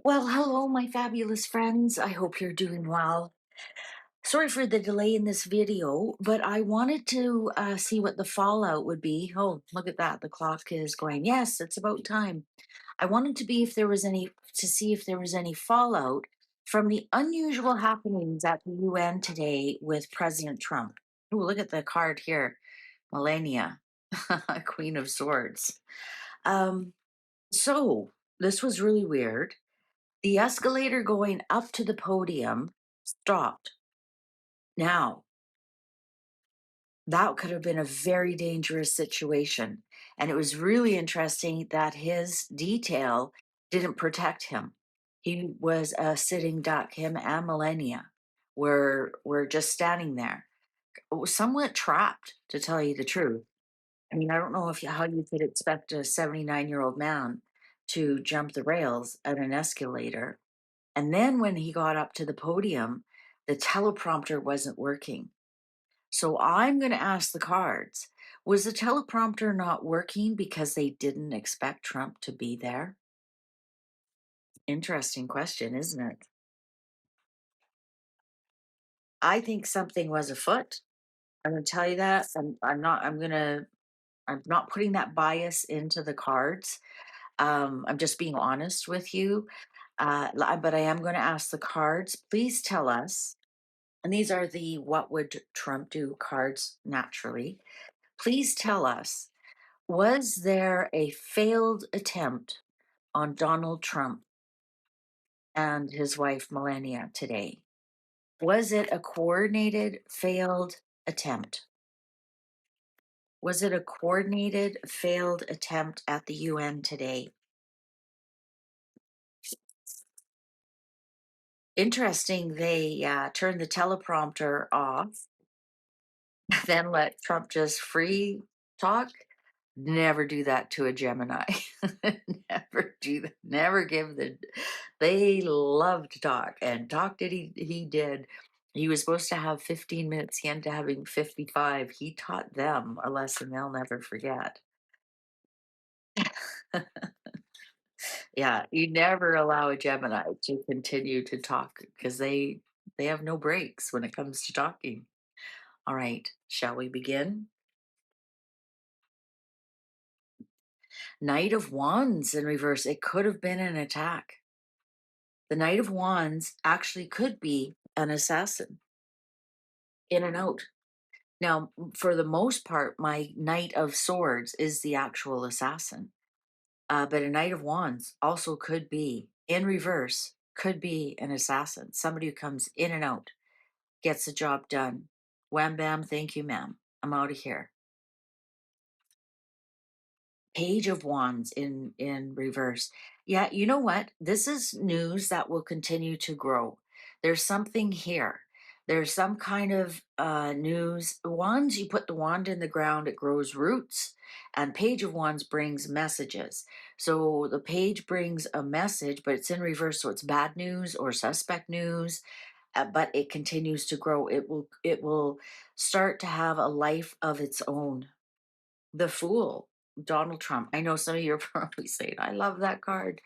Well, hello, my fabulous friends. I hope you're doing well. Sorry for the delay in this video, but I wanted to see what the fallout would be. Oh, look at that. The clock is going. Yes, it's about time. I wanted to be if there was any to see if there was any fallout from the unusual happenings at the UN today with President Trump. Oh, look at the card here. Melania, Queen of Swords. Um, so this was really weird. The escalator going up to the podium stopped. Now, that could have been a very dangerous situation. And it was really interesting that his detail didn't protect him. He was a sitting duck, him and Melania were just standing there, somewhat trapped, to tell you the truth. I mean, I don't know if how you could expect a 79-year-old man to jump the rails at an escalator. And then when he got up to the podium, the teleprompter wasn't working. So I'm going to ask the cards, was the teleprompter not working because they didn't expect Trump to be there? Interesting question, isn't it? I think something was afoot. I'm going to tell you that. I'm not putting that bias into the cards. I'm just being honest with you. But I am going to ask the cards. Please tell us. And these are the what would Trump do cards naturally. Please tell us, was there a failed attempt on Donald Trump and his wife Melania today? Was it a coordinated failed attempt? Was it a coordinated failed attempt at the UN today? Interesting, they turned the teleprompter off, then let Trump just free talk. Never do that to a Gemini. Never do that. Never give the. They love to talk, and talk did he did. He was supposed to have 15 minutes. He ended up having 55. He taught them a lesson they'll never forget. Yeah, you never allow a Gemini to continue to talk because they have no breaks when it comes to talking. All right, shall we begin? Knight of Wands in reverse. It could have been an attack. The Knight of Wands actually could be an assassin in and out. Now, for the most part, my Knight of Swords is the actual assassin. But a Knight of Wands also could be in reverse, could be an assassin, somebody who comes in and out, gets the job done. Wham bam, thank you, ma'am. I'm out of here. Page of Wands in reverse. Yeah, you know what? This is news that will continue to grow. There's something here. There's some kind of news. Wands, you put the wand in the ground, it grows roots. And Page of Wands brings messages. So the page brings a message, but it's in reverse, so it's bad news or suspect news. But it continues to grow. It will start to have a life of its own. The Fool, Donald Trump. I know some of you are probably saying, I love that card.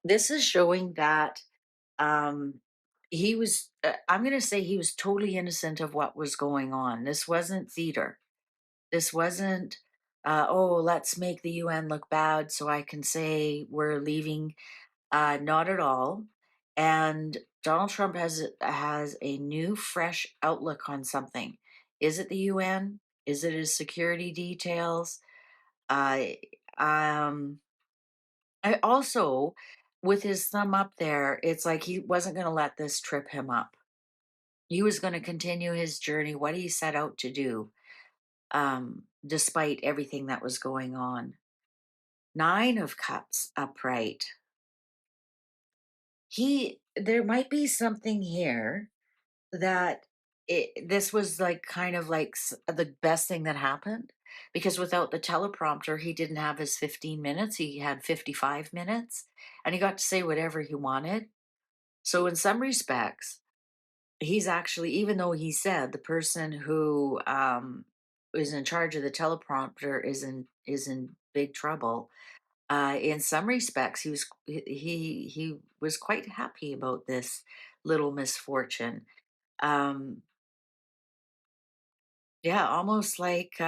This is showing that um, he was, I'm going to say he was totally innocent of what was going on. This wasn't theater. This wasn't, oh, let's make the UN look bad so I can say we're leaving. Not at all. And Donald Trump has a new, fresh outlook on something. Is it the UN? Is it his security details? I um I also, with his thumb up there, it's like he wasn't going to let this trip him up. He was going to continue his journey, what he set out to do, despite everything that was going on. Nine of Cups upright. There might be something here that this was like kind of like the best thing that happened, because without the teleprompter he didn't have his 15 minutes, he had 55 minutes, and he got to say whatever he wanted. So in some respects, he's actually, even though he said the person who is in charge of the teleprompter is in big trouble, In some respects, he was quite happy about this little misfortune. Um, yeah, almost like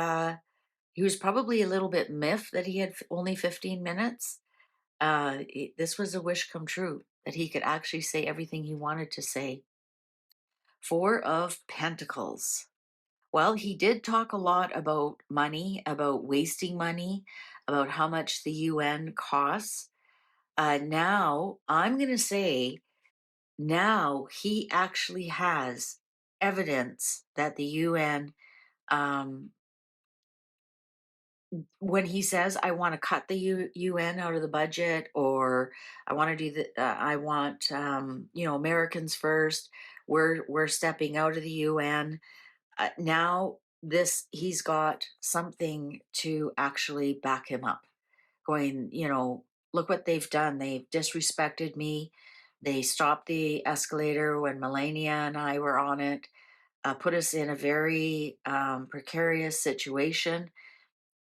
he was probably a little bit miffed that he had only 15 minutes. This was a wish come true that he could actually say everything he wanted to say. Four of Pentacles. Well, he did talk a lot about money, about wasting money, about how much the UN costs. Now, I'm going to say now he actually has evidence that the UN, um, when he says, I want to cut the UN out of the budget, or I want to do I want, Americans first, we're stepping out of the UN. Now, he's got something to actually back him up, going, look what they've done. They've disrespected me. They stopped the escalator when Melania and I were on it, put us in a very precarious situation.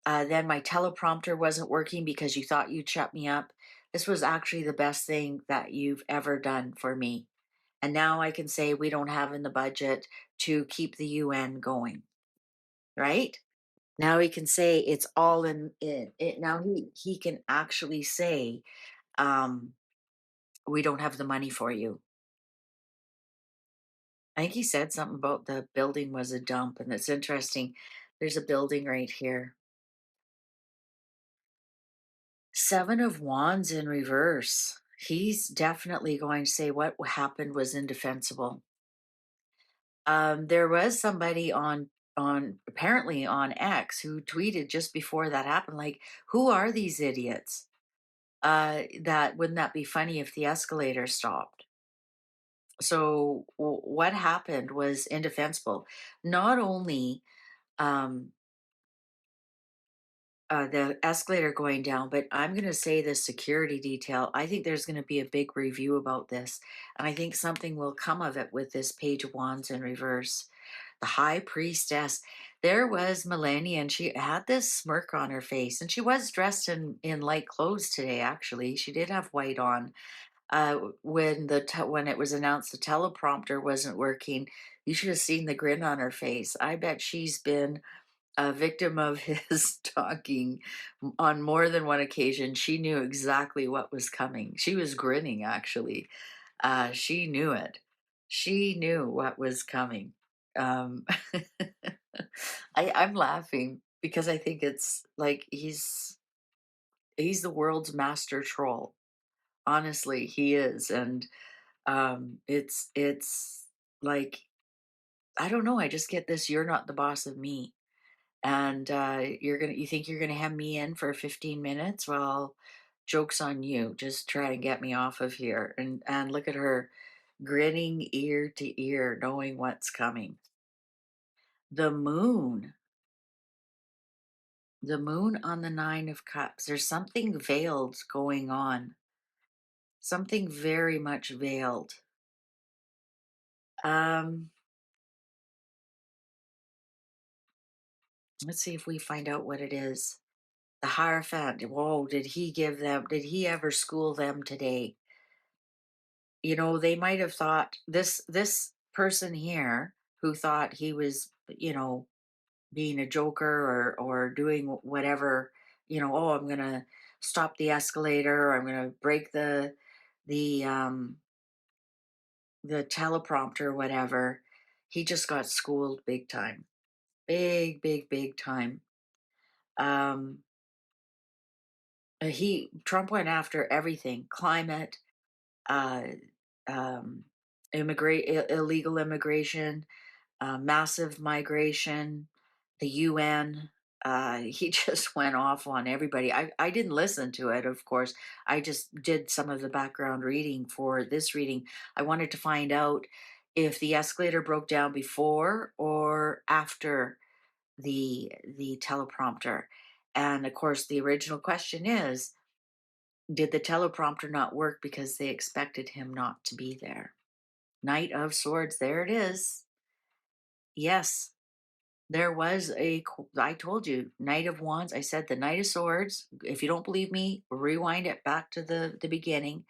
Then my teleprompter wasn't working because you thought you'd shut me up. This was actually the best thing that you've ever done for me. And now I can say we don't have in the budget to keep the UN going, right? Now he can say it's all in it. Now he can actually say, um, we don't have the money for you. I think he said something about the building was a dump, and it's interesting. There's a building right here. Seven of Wands in reverse. He's definitely going to say what happened was indefensible. There was somebody on apparently on X who tweeted just before that happened, like, who are these idiots? That wouldn't that be funny if the escalator stopped? So what happened was indefensible. Not only um, the escalator going down, but I'm going to say the security detail. I think there's going to be a big review about this, and I think something will come of it with this Page of Wands in reverse. The High Priestess. There was Melania, and she had this smirk on her face, and she was dressed in light clothes today. Actually, she did have white on. When when it was announced the teleprompter wasn't working, you should have seen the grin on her face. I bet she's been a victim of his talking on more than one occasion. She knew exactly what was coming. She was grinning, actually. She knew it. She knew what was coming. Um, I'm laughing because I think it's like he's the world's master troll. Honestly, he is, and it's like, I don't know. I just get this. You're not the boss of me, and you think you're gonna have me in for 15 minutes? Well, joke's on you. Just try and get me off of here. And look at her grinning ear to ear, knowing what's coming. The moon, the moon on the Nine of Cups. There's something veiled going on. Something very much veiled. Um, let's see if we find out what it is. The Hierophant. Whoa, did he ever school them today? They might have thought this person here who thought he was, being a joker or doing whatever, oh, I'm gonna stop the escalator, or I'm gonna break the the teleprompter or whatever. He just got schooled big time. Big, big, big time. Um he Trump went after everything: climate, uh, illegal immigration, massive migration, the UN. He just went off on everybody. I didn't listen to it, of course. I just did some of the background reading for this reading. I wanted to find out if the escalator broke down before or after the teleprompter. And of course, the original question is, did the teleprompter not work because they expected him not to be there? Knight of Swords, there it is. Yes, There was I told you, Knight of Wands. I said the Knight of Swords. If you don't believe me, rewind it back to the beginning.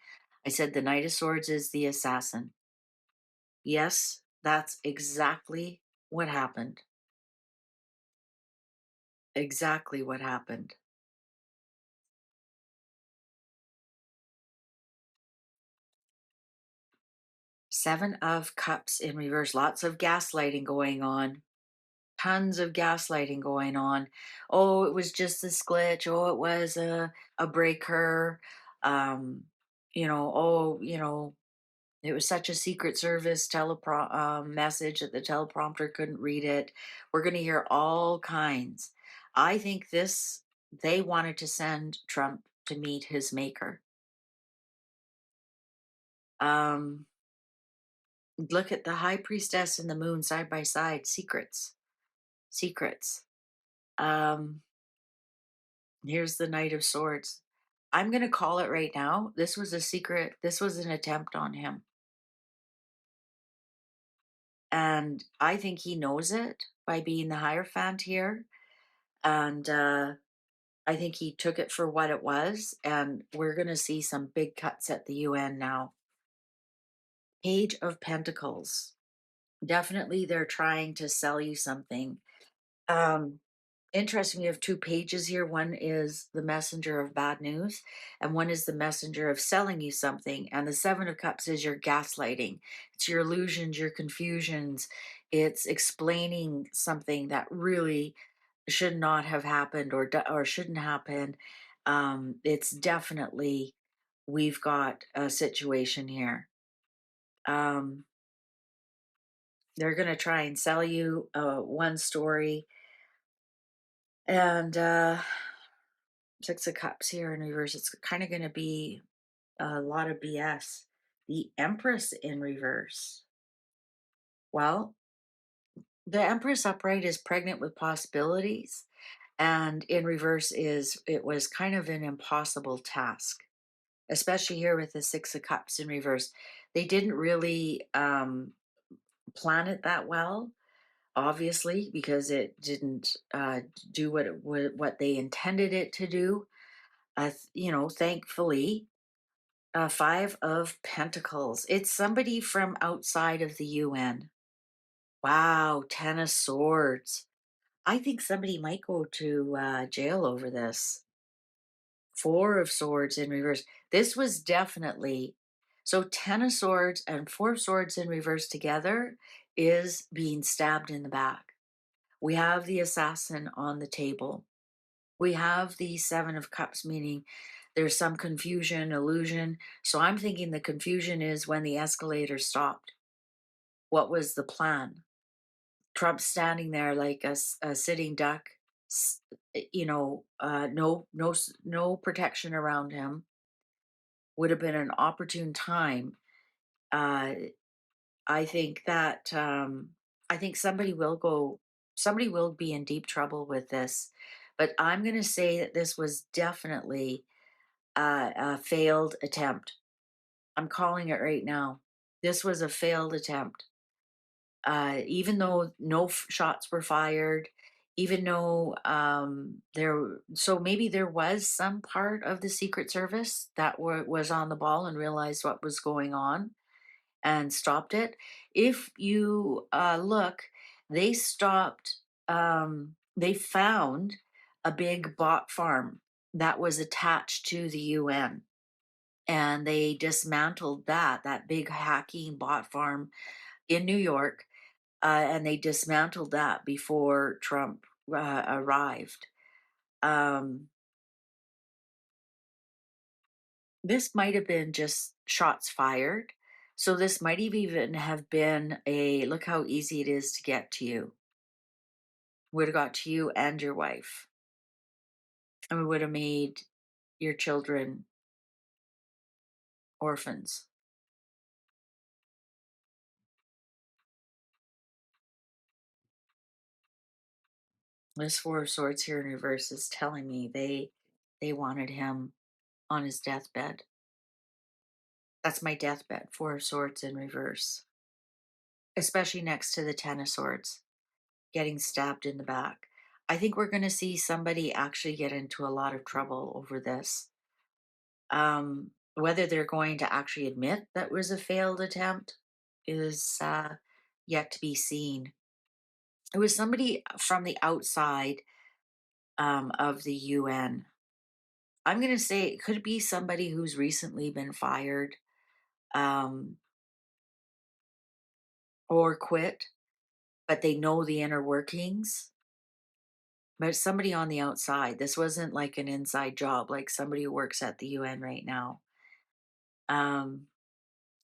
I said the Knight of Swords is the assassin. Yes, that's exactly what happened. Exactly what happened. Seven of Cups in reverse. Lots of gaslighting going on. Tons of gaslighting going on. Oh, it was just this glitch. Oh, it was a breaker. Um, it was such a Secret Service message that the teleprompter couldn't read it. We're going to hear all kinds. I think they wanted to send Trump to meet his maker. Um, Look at the High Priestess and the Moon side by side. Secrets, secrets. Um, Here's the Knight of Swords. I'm going to call it right now. This was a secret. This was an attempt on him. And I think he knows it by being the Hierophant here. And I think he took it for what it was. And we're going to see some big cuts at the UN now. Page of Pentacles. Definitely, they're trying to sell you something. Um, Interesting, you have two pages here. One is the messenger of bad news, and one is the messenger of selling you something. And the Seven of Cups is your gaslighting. It's your illusions, your confusions. It's explaining something that really should not have happened or shouldn't happen. It's definitely we've got a situation here. Um, they're going to try and sell you one story, and Six of Cups here in reverse. It's kind of going to be a lot of BS. The Empress in reverse. Well, the Empress upright is pregnant with possibilities, and in reverse is it was kind of an impossible task, especially here with the Six of Cups in reverse. They didn't really plan it that well, obviously, because it didn't do what they intended it to do. Thankfully, Five of Pentacles. It's somebody from outside of the UN. Wow, Ten of Swords. I think somebody might go to jail over this. Four of Swords in reverse. This was definitely so. Ten of Swords and Four of Swords in reverse together is being stabbed in the back. We have the assassin on the table. We have the Seven of Cups, meaning there's some confusion, illusion. So I'm thinking the confusion is when the escalator stopped. What was the plan? Trump standing there like a sitting duck, no protection around him. Would have been an opportune time. Uh, I think that I think somebody will be in deep trouble with this. But I'm going to say that this was definitely a failed attempt. I'm calling it right now. This was a failed attempt. Even though no shots were fired, even though so maybe there was some part of the Secret Service that was on the ball and realized what was going on and stopped it. If you look, they stopped, they found a big bot farm that was attached to the UN, and they dismantled that big hacking bot farm in New York, and they dismantled that before Trump arrived. Um, this might have been just shots fired. So this might have even have been a look how easy it is to get to you. Would have got to you and your wife. And we would have made your children orphans. This Four of Swords here in reverse is telling me they wanted him on his deathbed. That's my deathbed, Four of Swords in reverse, especially next to the Ten of Swords. getting stabbed in the back. I think we're going to see somebody actually get into a lot of trouble over this. Whether they're going to actually admit that was a failed attempt is yet to be seen. It was somebody from the outside of the UN. I'm going to say it could be somebody who's recently been fired um, or quit, but they know the inner workings. But it's somebody on the outside. This wasn't like an inside job, like somebody who works at the UN right now. Um,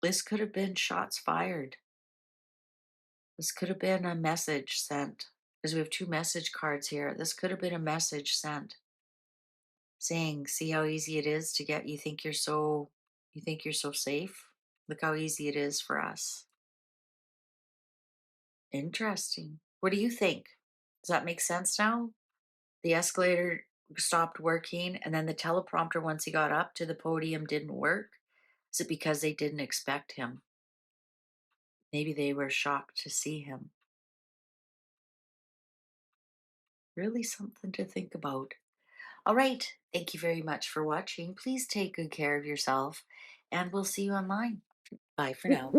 this could have been shots fired. This could have been a message sent because we have two message cards here. This could have been a message sent saying, "See how easy it is to get you think you're so safe? Look how easy it is for us." Interesting. What do you think? Does that make sense now? The escalator stopped working, and then the teleprompter, once he got up to the podium, didn't work. Is it because they didn't expect him? Maybe they were shocked to see him. Really something to think about. All right. Thank you very much for watching. Please take good care of yourself, and we'll see you online. Bye for now.